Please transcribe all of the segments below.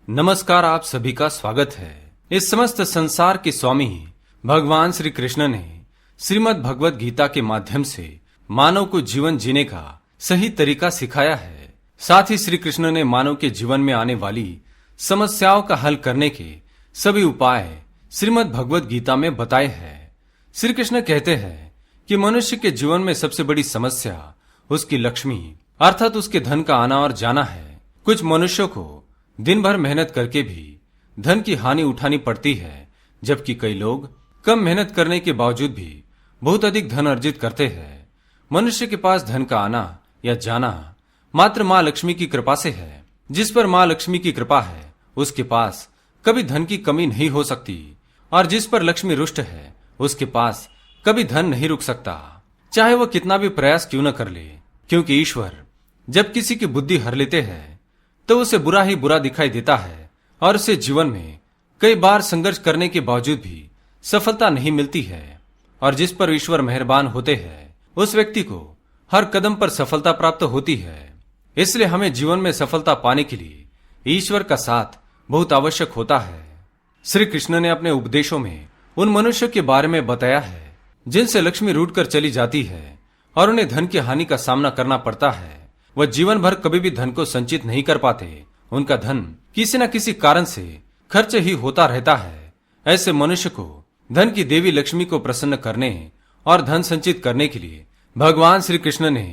नमस्कार, आप सभी का स्वागत है। इस समस्त संसार के स्वामी भगवान श्री कृष्ण ने श्रीमद् भगवत गीता के माध्यम से मानव को जीवन जीने का सही तरीका सिखाया है। साथ ही श्री कृष्ण ने मानव के जीवन में आने वाली समस्याओं का हल करने के सभी उपाय श्रीमद् भगवत गीता में बताए हैं। श्री कृष्ण कहते हैं कि मनुष्य के जीवन में सबसे बड़ी समस्या उसकी लक्ष्मी अर्थात उसके धन का आना और जाना है। कुछ मनुष्यों को दिन भर मेहनत करके भी धन की हानि उठानी पड़ती है, जबकि कई लोग कम मेहनत करने के बावजूद भी बहुत अधिक धन अर्जित करते हैं। मनुष्य के पास धन का आना या जाना मात्र माँ लक्ष्मी की कृपा से है। जिस पर माँ लक्ष्मी की कृपा है उसके पास कभी धन की कमी नहीं हो सकती, और जिस पर लक्ष्मी रुष्ट है उसके पास कभी धन नहीं रुक सकता, चाहे वह कितना भी प्रयास क्यों न कर ले। क्योंकि ईश्वर जब किसी की बुद्धि हर लेते हैं तो उसे बुरा ही बुरा दिखाई देता है और उसे जीवन में कई बार संघर्ष करने के बावजूद भी सफलता नहीं मिलती है। और जिस पर ईश्वर मेहरबान होते हैं उस व्यक्ति को हर कदम पर सफलता प्राप्त होती है। इसलिए हमें जीवन में सफलता पाने के लिए ईश्वर का साथ बहुत आवश्यक होता है। श्री कृष्ण ने अपने उपदेशों में उन मनुष्यों के बारे में बताया है जिनसे लक्ष्मी रूठ कर चली जाती है और उन्हें धन की हानि का सामना करना पड़ता है। वह जीवन भर कभी भी धन को संचित नहीं कर पाते। उनका धन किसी न किसी कारण से खर्च ही होता रहता है। ऐसे मनुष्य को धन की देवी लक्ष्मी को प्रसन्न करने और धन संचित करने के लिए भगवान श्री कृष्ण ने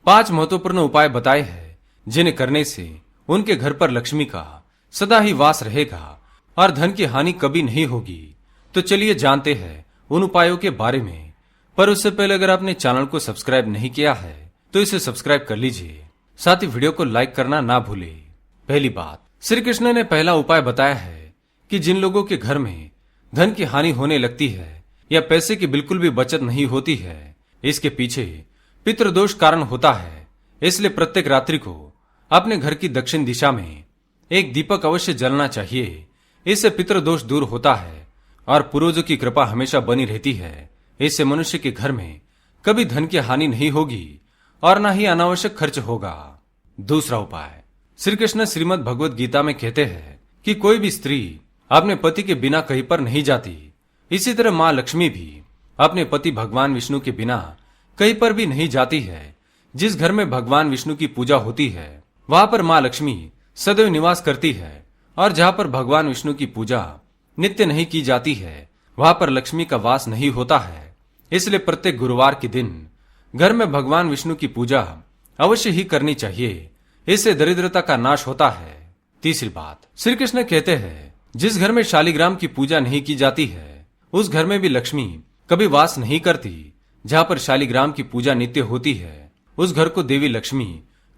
5 महत्वपूर्ण उपाय बताए हैं, जिन्हें करने से उनके घर पर लक्ष्मी का सदा ही वास रहेगा और धन की हानि कभी नहीं होगी। तो चलिए जानते हैं उन उपायों के बारे में। पर उससे पहले अगर आपने चैनल को सब्सक्राइब नहीं किया है तो इसे सब्सक्राइब कर लीजिए, साथ ही वीडियो को लाइक करना ना भूले। पहली बात, श्री कृष्ण ने पहला उपाय बताया है कि जिन लोगों के घर में धन की हानि होने लगती है या पैसे की बिल्कुल भी बचत नहीं होती है, इसके पीछे पितृदोष कारण होता है। इसलिए प्रत्येक रात्रि को अपने घर की दक्षिण दिशा में एक दीपक अवश्य जलना चाहिए। इससे पितृदोष दूर होता है और पूर्वजों की कृपा हमेशा बनी रहती है। इससे मनुष्य के घर में कभी धन की हानि नहीं होगी और न ही अनावश्यक खर्च होगा। दूसरा उपाय, श्री कृष्ण श्रीमद् भगवत गीता में कहते हैं कि कोई भी स्त्री अपने पति के बिना कहीं पर नहीं जाती। इसी तरह माँ लक्ष्मी भी अपने पति भगवान विष्णु के बिना कहीं पर भी नहीं जाती है। जिस घर में भगवान विष्णु की पूजा होती है वहां पर माँ लक्ष्मी सदैव निवास करती है, और जहां पर भगवान विष्णु की पूजा नित्य नहीं की जाती है वहां पर लक्ष्मी का वास नहीं होता है। इसलिए प्रत्येक गुरुवार के दिन घर में भगवान विष्णु की पूजा अवश्य ही करनी चाहिए। इससे दरिद्रता का नाश होता है। तीसरी बात, श्री कृष्ण कहते हैं जिस घर में शालिग्राम की पूजा नहीं की जाती है उस घर में भी लक्ष्मी कभी वास नहीं करती। जहां पर शालिग्राम की पूजा नित्य होती है उस घर को देवी लक्ष्मी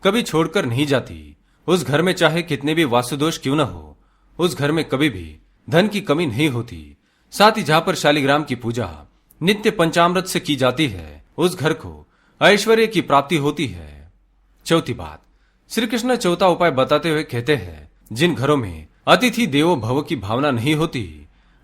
कभी छोड़कर नहीं जाती। उस घर में चाहे कितने भी वास्तुदोष क्यों न हो, उस घर में कभी भी धन की कमी नहीं होती। साथ ही जहां पर शालिग्राम की पूजा नित्य पंचामृत से की जाती है उस घर को ऐश्वर्य की प्राप्ति होती है। चौथी बात, श्री कृष्ण चौथा उपाय बताते हुए कहते हैं जिन घरों में अतिथि देवो भव की भावना नहीं होती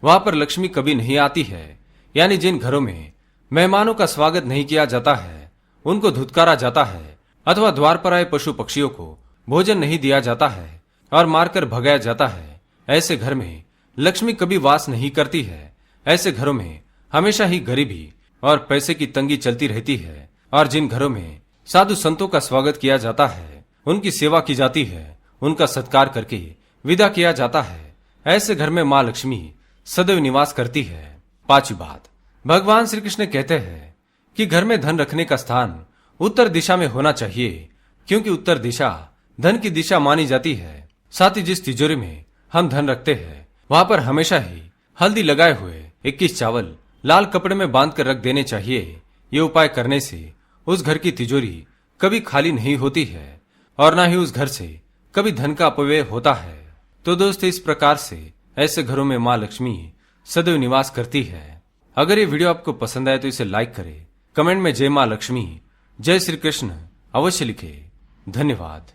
वहां पर लक्ष्मी कभी नहीं आती है। यानी जिन घरों में मेहमानों का स्वागत नहीं किया जाता है, उनको धुतकारा जाता है अथवा द्वार पर आए पशु पक्षियों को भोजन नहीं दिया जाता है और मारकर भगाया जाता है, ऐसे घर में लक्ष्मी कभी वास नहीं करती है। ऐसे घरों में हमेशा ही गरीबी और पैसे की तंगी चलती रहती है। और जिन घरों में साधु संतों का स्वागत किया जाता है, उनकी सेवा की जाती है, उनका सत्कार करके विदा किया जाता है, ऐसे घर में माँ लक्ष्मी सदैव निवास करती है। पांचवी बात, भगवान श्री कृष्ण कहते हैं कि घर में धन रखने का स्थान उत्तर दिशा में होना चाहिए, क्योंकि उत्तर दिशा धन की दिशा मानी जाती है। साथ ही जिस तिजोरी में हम धन रखते हैं वहां पर हमेशा ही हल्दी लगाए हुए 21 चावल लाल कपड़े में बांध कर रख देने चाहिए। ये उपाय करने से उस घर की तिजोरी कभी खाली नहीं होती है और ना ही उस घर से कभी धन का अपव्यय होता है। तो दोस्तों, इस प्रकार से ऐसे घरों में माँ लक्ष्मी सदैव निवास करती है। अगर ये वीडियो आपको पसंद आए तो इसे लाइक करें, कमेंट में जय माँ लक्ष्मी, जय श्री कृष्ण अवश्य लिखे। धन्यवाद।